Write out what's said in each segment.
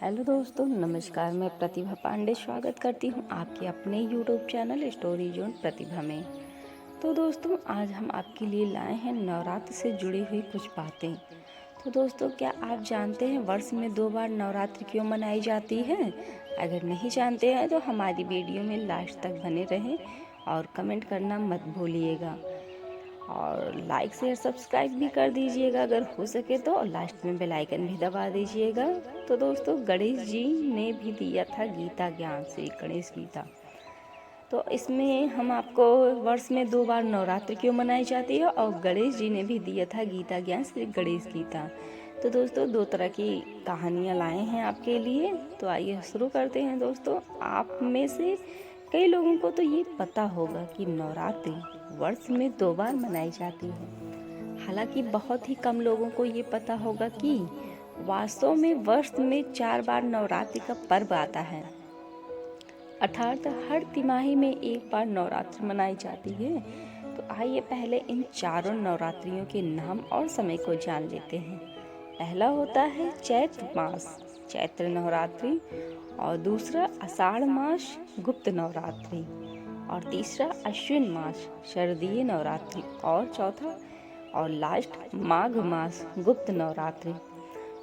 Hello दोस्तों, नमस्कार। मैं प्रतिभा पांडे स्वागत करती हूँ आपके अपने यूट्यूब चैनल स्टोरी जोन प्रतिभा में। तो दोस्तों, आज हम आपके लिए लाए हैं नवरात्र से जुड़ी हुई कुछ बातें। तो दोस्तों, क्या आप जानते हैं वर्ष में 2 बार नवरात्र क्यों मनाई जाती है? अगर नहीं जानते हैं तो हमारी वीडियो में लास्ट तक बने रहें और कमेंट करना मत भूलिएगा और लाइक शेयर सब्सक्राइब भी कर दीजिएगा अगर हो सके तो, और लास्ट में बेल आइकन भी दबा दीजिएगा। तो दोस्तों, गणेश जी ने भी दिया था गीता ज्ञान से गणेश गीता। तो इसमें हम आपको वर्ष में 2 बार नवरात्र क्यों मनाई जाती है और गणेश जी ने भी दिया था गीता ज्ञान से गणेश गीता। तो दोस्तों, 2 तरह की कहानियाँ लाए हैं आपके लिए। तो आइए शुरू करते हैं। दोस्तों, आप में से कई लोगों को तो ये पता होगा कि नवरात्रि वर्ष में 2 बार मनाई जाती है। हालांकि बहुत ही कम लोगों को ये पता होगा कि वास्तव में वर्ष में 4 बार नवरात्रि का पर्व आता है, अर्थात हर तिमाही में 1 बार नवरात्र मनाई जाती है। तो आइए पहले इन चारों नवरात्रियों के नाम और समय को जान लेते हैं। पहला होता है चैत्र मास, चैत्र नवरात्रि, और दूसरा आषाढ़ मास, गुप्त नवरात्रि, और तीसरा अश्विन मास, शारदीय नवरात्रि, और चौथा और लास्ट माघ मास, गुप्त नवरात्रि।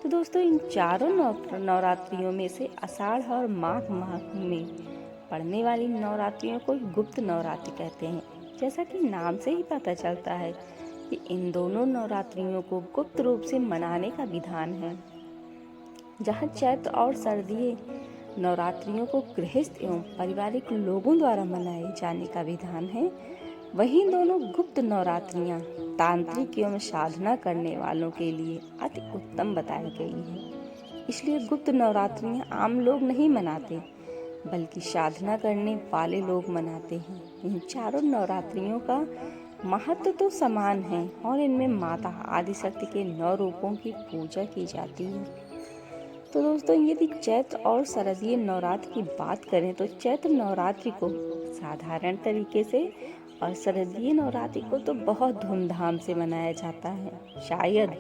तो दोस्तों, इन चारों नवरात्रियों में से आषाढ़ और माघ माह में पड़ने वाली नवरात्रियों को गुप्त नवरात्रि कहते हैं। जैसा कि नाम से ही पता चलता है कि इन दोनों नवरात्रियों को गुप्त रूप से मनाने का विधान है। जहाँ चैत्र और शारदीय नवरात्रियों को गृहस्थ एवं पारिवारिक लोगों द्वारा मनाए जाने का विधान है, वहीं दोनों गुप्त नवरात्रियाँ तांत्रिक एवं साधना करने वालों के लिए अति उत्तम बताई गई है। इसलिए गुप्त नवरात्रियाँ आम लोग नहीं मनाते, बल्कि साधना करने वाले लोग मनाते हैं। इन चारों नवरात्रियों का महत्व तो समान है और इनमें माता आदिशक्ति के 9 रूपों की पूजा की जाती है। तो दोस्तों, यदि चैत्र और शारदीय नवरात्र की बात करें तो चैत्र नवरात्रि को साधारण तरीके से और शारदीय नवरात्रि को तो बहुत धूमधाम से मनाया जाता है। शायद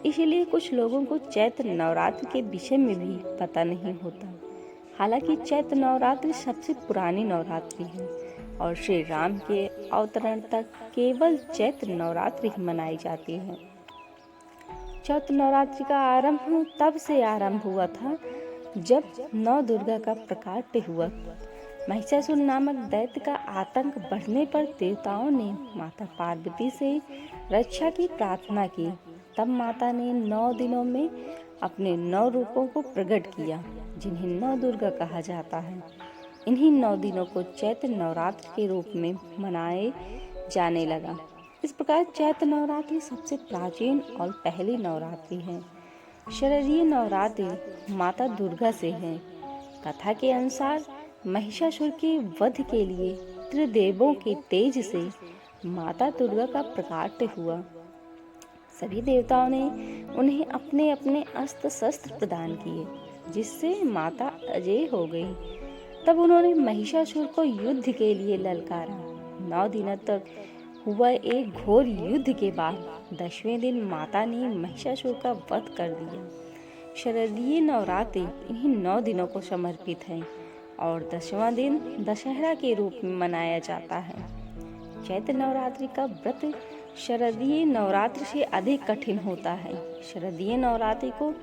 इसीलिए कुछ लोगों को चैत्र नवरात्र के विषय में भी पता नहीं होता। हालांकि चैत्र नवरात्रि सबसे पुरानी नवरात्रि है और श्री राम के अवतरण तक केवल चैत्र नवरात्रि ही मनाई जाती है। चैत्र नवरात्रि का आरंभ तब से आरंभ हुआ था जब 9 दुर्गा का प्रकाट्य हुआ। महिषासुर नामक दैत्य का आतंक बढ़ने पर देवताओं ने माता पार्वती से रक्षा की प्रार्थना की। तब माता ने 9 दिनों में अपने 9 रूपों को प्रकट किया, जिन्हें 9 दुर्गा कहा जाता है। इन्हीं 9 दिनों को चैत्र नवरात्र के रूप में मनाए जाने लगा। इस प्रकार चैत्र नवरात्रि सबसे प्राचीन और पहली नवरात्रि है। शारदीय नवरात्रि माता दुर्गा से है। कथा के अनुसार महिषासुर के वध के लिए त्रिदेवों के तेज से माता दुर्गा का प्रकाट्य हुआ। सभी देवताओं ने उन्हें अपने अपने अस्त्र शस्त्र प्रदान किए, जिससे माता अजय हो गई। तब उन्होंने महिषासुर को युद्ध के लिए ललकारा। 9 दिनों तक हुआ एक घोर युद्ध के बाद 10वें दिन माता ने महिषासुर का वध कर दिया। शारदीय नवरात्रि इन्हीं 9 दिनों को समर्पित है और 10वां दिन दशहरा के रूप में मनाया जाता है। चैत्र नवरात्रि का व्रत शारदीय नवरात्र से अधिक कठिन होता है। शारदीय नवरात्रि को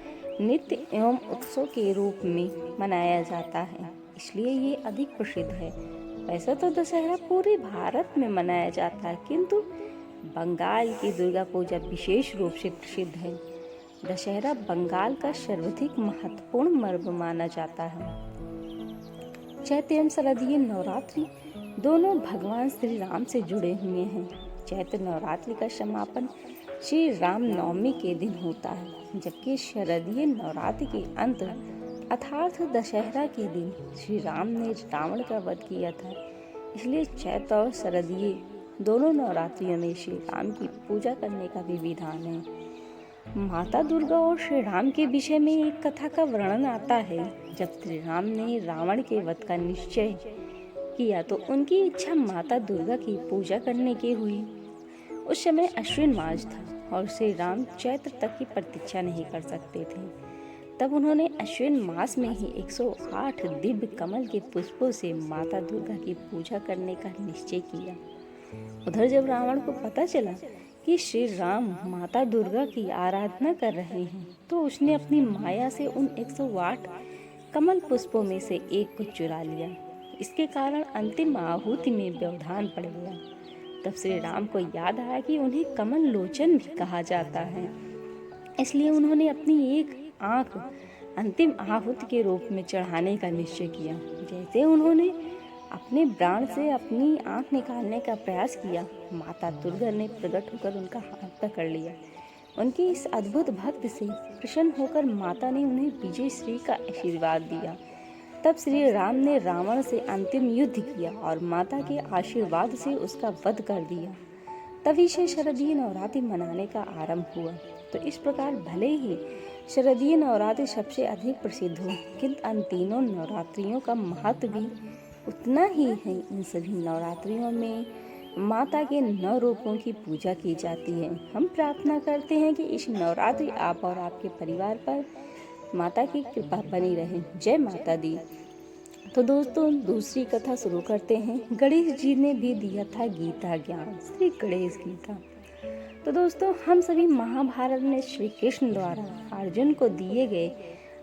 नित्य एवं उत्सव के रूप में मनाया जाता है, इसलिए ये अधिक प्रसिद्ध है। वैसे तो दशहरा पूरे भारत में मनाया जाता है, किंतु बंगाल की दुर्गा पूजा विशेष रूप से प्रसिद्ध है। दशहरा बंगाल का सर्वाधिक महत्वपूर्ण पर्व माना जाता है। चैत्र एवं शारदीय नवरात्रि दोनों भगवान श्री राम से जुड़े हुए हैं। चैत्र नवरात्रि का समापन श्री राम नवमी के दिन होता है, जबकि शारदीय नवरात्रि के अंत अर्थात दशहरा के दिन श्री राम ने रावण का वध किया था। इसलिए चैत्र और शारदीय दोनों नवरात्रियों में श्री राम की पूजा करने का भी विधान है। माता दुर्गा और श्री राम के विषय में एक कथा का वर्णन आता है। जब श्री राम ने रावण के वध का निश्चय किया तो उनकी इच्छा माता दुर्गा की पूजा करने की हुई। उस समय अश्विन मास था और श्री राम चैत्र तक की प्रतीक्षा नहीं कर सकते थे। तब उन्होंने अश्विन मास में ही 108 दिव्य कमल के पुष्पों से माता दुर्गा की पूजा करने का निश्चय किया। उधर जब रावण को पता चला कि श्री राम माता दुर्गा की आराधना कर रहे हैं, तो उसने अपनी माया से उन 108 कमल पुष्पों में से एक को चुरा लिया। इसके कारण अंतिम आहुति में व्यवधान पड़ गया। तब श्री राम को याद आया कि उन्हें कमल लोचन भी कहा जाता है, इसलिए उन्होंने अपनी एक आंख अंतिम आहुति के रूप में चढ़ाने का निश्चय किया। जैसे उन्होंने अपने प्राण से अपनी आंख निकालने का प्रयास किया, माता दुर्गा ने प्रकट होकर उनका हाथ पकड़ लिया। उनके इस अद्भुत भक्त से प्रसन्न होकर माता ने उन्हें विजय श्री का आशीर्वाद दिया। तब श्री राम ने रावण से अंतिम युद्ध किया और माता के आशीर्वाद से उसका वध कर दिया। तभी से शारदीय नवरात्रि मनाने का आरंभ हुआ। तो इस प्रकार भले ही शारदीय नवरात्रि सबसे अधिक प्रसिद्ध हो, किंतु इन तीनों नवरात्रियों का महत्व भी उतना ही है। इन सभी नवरात्रियों में माता के 9 रूपों की पूजा की जाती है। हम प्रार्थना करते हैं कि इस नवरात्रि आप और आपके परिवार पर माता की कृपा बनी रहे। जय माता दी। तो दोस्तों, दूसरी कथा शुरू करते हैं। गणेश जी ने भी दिया था गीता ज्ञान, श्री गणेश गीता। तो दोस्तों, हम सभी महाभारत में श्री कृष्ण द्वारा अर्जुन को दिए गए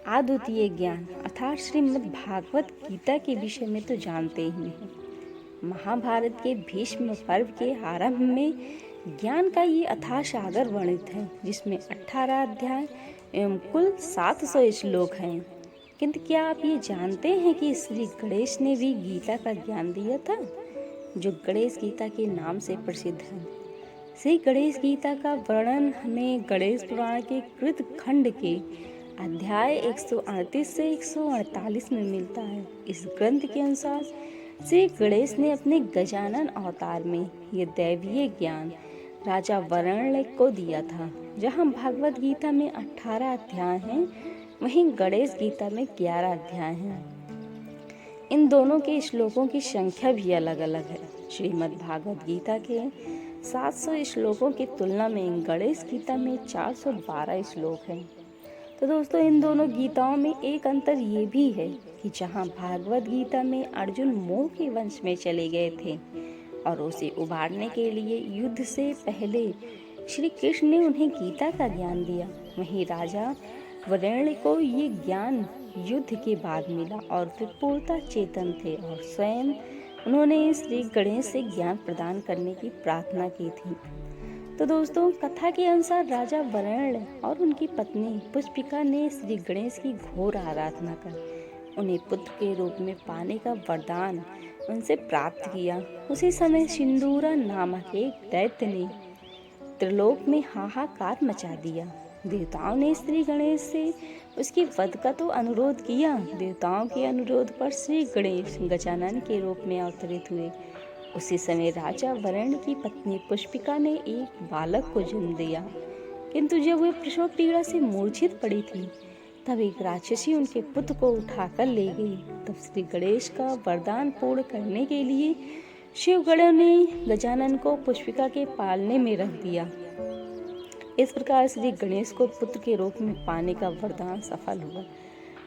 अद्वितीय ज्ञान अर्थात श्रीमद् भागवत गीता के विषय में तो जानते ही हैं। महाभारत के भीष्म पर्व के आरंभ में ज्ञान का ये अथाह सागर वर्णित है, जिसमें 18 अध्याय एवं कुल 700 श्लोक हैं। किंतु क्या आप ये जानते हैं कि श्री गणेश ने भी गीता का ज्ञान दिया था, जो गणेश गीता के नाम से प्रसिद्ध है। श्री गणेश गीता का वर्णन हमें गणेश पुराण के कृत खंड के अध्याय 138 से 148 में मिलता है। इस ग्रंथ के अनुसार श्री गणेश ने अपने गजानन अवतार में ये दैवीय ज्ञान राजा वरुण को दिया था। जहाँ भागवत गीता में 18 अध्याय हैं, वहीं गणेश गीता में 11 अध्याय हैं। इन दोनों के श्लोकों की संख्या भी अलग अलग है। श्रीमद् भागवत गीता के 700 श्लोकों की तुलना में गणेश गीता में 412 श्लोक हैं। तो दोस्तों, इन दोनों गीताओं में एक अंतर ये भी है कि जहाँ भागवत गीता में अर्जुन मोह के वंश में चले गए थे और उसे उबारने के लिए युद्ध से पहले श्री कृष्ण ने उन्हें गीता का ज्ञान दिया, वहीं राजा वरुण को ये ज्ञान युद्ध के बाद मिला और वे पूर्णतः चेतन थे और स्वयं उन्होंने श्री गणेश से ज्ञान प्रदान करने की प्रार्थना की थी। तो दोस्तों, कथा के अनुसार राजा वरुण और उनकी पत्नी पुष्पिका ने श्री गणेश की घोर आराधना कर उन्हें पुत्र के रूप में पाने का वरदान उनसे प्राप्त किया। उसी समय सिंदूरा नामक एक दैत्य ने त्रिलोक में हाहाकार मचा दिया। देवताओं ने श्री गणेश से उसकी वध का तो अनुरोध किया। देवताओं के अनुरोध पर श्री गणेश गजानन के रूप में अवतरित हुए। उसी समय राजा वरुण की पत्नी पुष्पिका ने एक बालक को जन्म दिया, किंतु जब वह प्रसव पीड़ा से मूर्छित पड़ी थी, तब एक राक्षसी उनके पुत्र को उठाकर ले गई। तब श्री गणेश का वरदान पूर्ण करने के लिए शिव गणों ने गजानन को पुष्पिका के पालने में रख दिया। इस प्रकार श्री गणेश को पुत्र के रूप में पाने का वरदान सफल हुआ।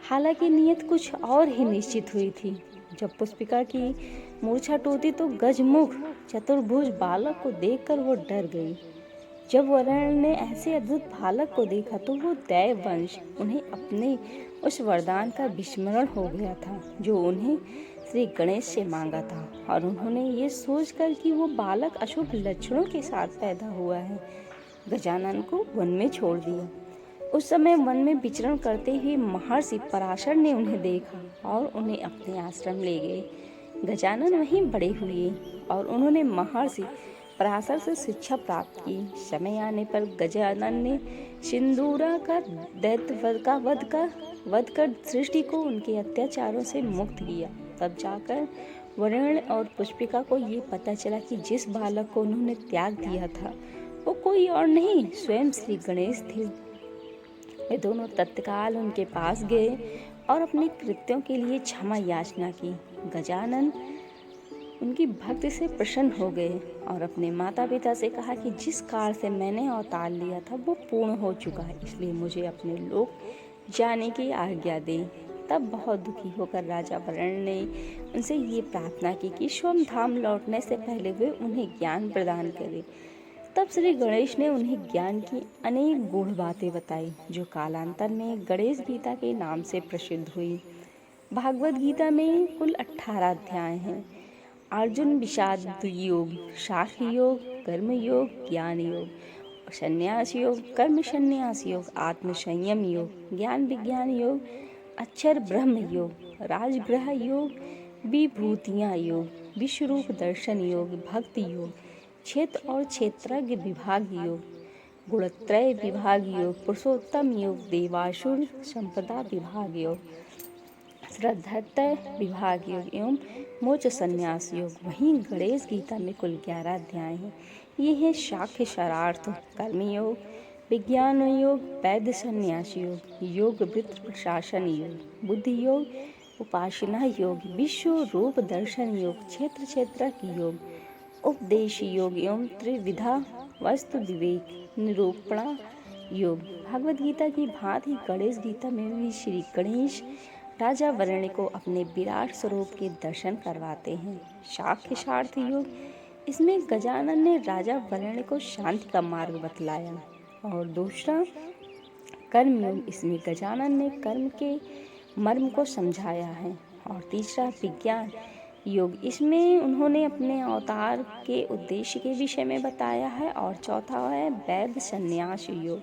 हालांकि नियत कुछ और ही निश्चित हुई थी। जब पुष्पिका की मूर्छा टूटी तो गजमुख चतुर्भुज बालक को देखकर वो डर गई। जब वरुण ने ऐसे अद्भुत बालक को देखा तो वो दैव वंश उन्हें अपने उस वरदान का विस्मरण हो गया था, जो उन्हें श्री गणेश से मांगा था। और उन्होंने ये सोचकर कि वो बालक अशुभ लक्षणों के साथ पैदा हुआ है, गजानन को वन में छोड़ दिया। उस समय वन में विचरण करते हुए महर्षि पराशर ने उन्हें देखा और उन्हें अपने आश्रम ले गए। गजानन वहीं बड़े हुए और उन्होंने महर्षि पराशर से शिक्षा प्राप्त की। समय आने पर गजानन ने सिंदूरा का दैत्य का वध कर सृष्टि को उनके अत्याचारों से मुक्त किया। तब जाकर वरुण और पुष्पिका को ये पता चला कि जिस बालक को उन्होंने त्याग दिया था वो कोई और नहीं, स्वयं श्री गणेश थे। वे दोनों तत्काल उनके पास गए और अपने कृत्यों के लिए क्षमा याचना की। गजानन उनकी भक्ति से प्रसन्न हो गए और अपने माता पिता से कहा कि जिस कार्य से मैंने अवतार लिया था वो पूर्ण हो चुका है, इसलिए मुझे अपने लोक जाने की आज्ञा दे। तब बहुत दुखी होकर राजा वरुण ने उनसे ये प्रार्थना की कि सोमधाम लौटने से पहले वे उन्हें ज्ञान प्रदान करें। तब श्री गणेश ने उन्हें ज्ञान की अनेक गूढ़ बातें बताई, जो कालांतर में गणेश गीता के नाम से प्रसिद्ध हुई। भागवत गीता में कुल 18 अध्याय हैं। अर्जुन विषाद योग, साख योग, कर्म योग, ज्ञान योग, संन्यास योग, कर्म संन्यास योग, आत्म संयम योग, ज्ञान विज्ञान योग, अक्षर ब्रह्म योग, राजगृह योग, विभूतियाँ योग, विश्वरूप दर्शन योग, भक्ति योग, क्षेत्र और क्षेत्रज्ञ विभाग योग, गुणत्रय विभाग योग, पुरुषोत्तम योग, देवासुर संपदा विभाग योग, श्रद्धत्य विभाग योग एवं मोक्ष संन्यास योग। वहीं गणेश गीता में कुल 11 अध्याय हैं। ये हैं शाख्य शरार्थ, कर्मयोग, विज्ञान योग, वैद्य संन्यास योग, योग वृत्त प्रशासन योग, बुद्धि योग, उपासना योग, विश्व रूप दर्शन योग, क्षेत्र क्षेत्रज्ञ योग, उपदेश योग एवं त्रिविधा वस्तु विवेक निरूपणा योग। भागवत गीता की भांति गणेश गीता में भी श्री गणेश राजा वरुण को अपने विराट स्वरूप के दर्शन करवाते हैं। शाख्य शार्थ योग, इसमें गजानन ने राजा वरुण को शांति का मार्ग बतलाया। और दूसरा कर्म योग, इसमें गजानन ने कर्म के मर्म को समझाया है। और तीसरा विज्ञान योग, इसमें उन्होंने अपने अवतार के उद्देश्य के विषय में बताया है। और चौथा है वैद्य संन्यास योग,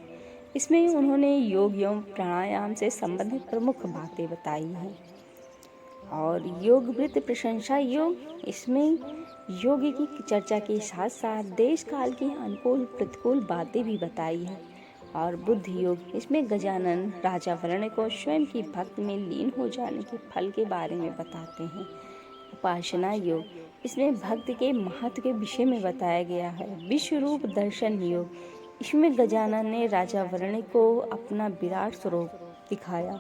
इसमें उन्होंने योग एवं प्राणायाम से संबंधित प्रमुख बातें बताई हैं। और योग वृत्त प्रशंसा योग, इसमें योग की चर्चा के साथ साथ देश काल की अनुकूल प्रतिकूल बातें भी बताई हैं। और बुद्धि योग, इसमें गजानन राजा वरुण को स्वयं की भक्ति में लीन हो जाने के फल के बारे में बताते हैं। उपासना योग, इसमें भक्ति के महत्व के विषय में बताया गया है। विश्व रूप दर्शन योग, इसमें गजानन ने राजा वरुण को अपना विराट स्वरूप दिखाया।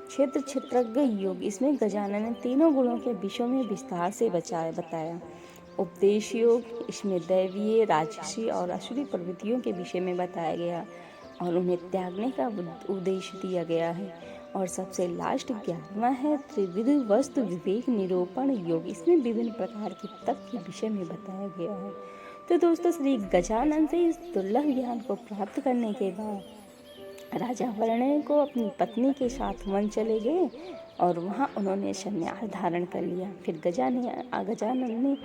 क्षेत्र क्षेत्रज्ञ योग, इसमें गजानन ने तीनों गुणों के विषयों में विस्तार से बताया। उपदेश योग, इसमें दैवीय, राजसी और असुरी प्रवृत्तियों के विषय में बताया गया और उन्हें त्यागने का उद्देश्य दिया गया है। और सबसे लास्ट 11वां है त्रिविध वस्तु विवेक निरूपण योग, इसमें विभिन्न प्रकार के तत्व के विषय में बताया गया है। तो दोस्तों, श्री गजानन से इस दुर्लभ ज्ञान को प्राप्त करने के बाद राजा वरुण को अपनी पत्नी के साथ वन चले गए और वहाँ उन्होंने संन्यास धारण कर लिया। फिर गजानन ने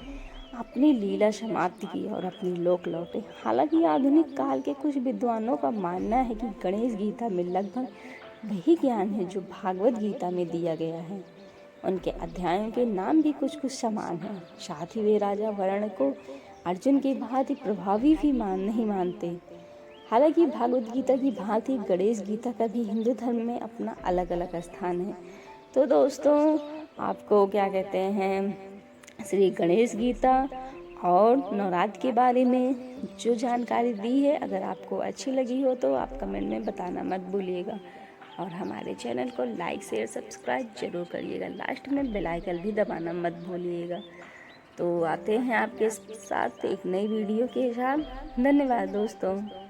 अपनी लीला समाप्ति की और अपनी लोक लौटे। हालांकि आधुनिक काल के कुछ विद्वानों का मानना है कि गणेश गीता में लगभग वही ज्ञान है जो भागवत गीता में दिया गया है। उनके अध्यायों के नाम भी कुछ कुछ समान हैं। साथ ही वे राजा वरुण को अर्जुन की भांति प्रभावी भी नहीं मानते। हालांकि भागवत गीता की भांति गणेश गीता का भी हिंदू धर्म में अपना अलग अलग स्थान है। तो दोस्तों, आपको क्या कहते हैं, श्री गणेश गीता और नवरात्र के बारे में जो जानकारी दी है, अगर आपको अच्छी लगी हो तो आप कमेंट में बताना मत भूलिएगा। और हमारे चैनल को लाइक शेयर सब्सक्राइब जरूर करिएगा। लास्ट में बेल आइकन भी दबाना मत भूलिएगा। तो आते हैं आपके साथ एक नई वीडियो के साथ। धन्यवाद दोस्तों।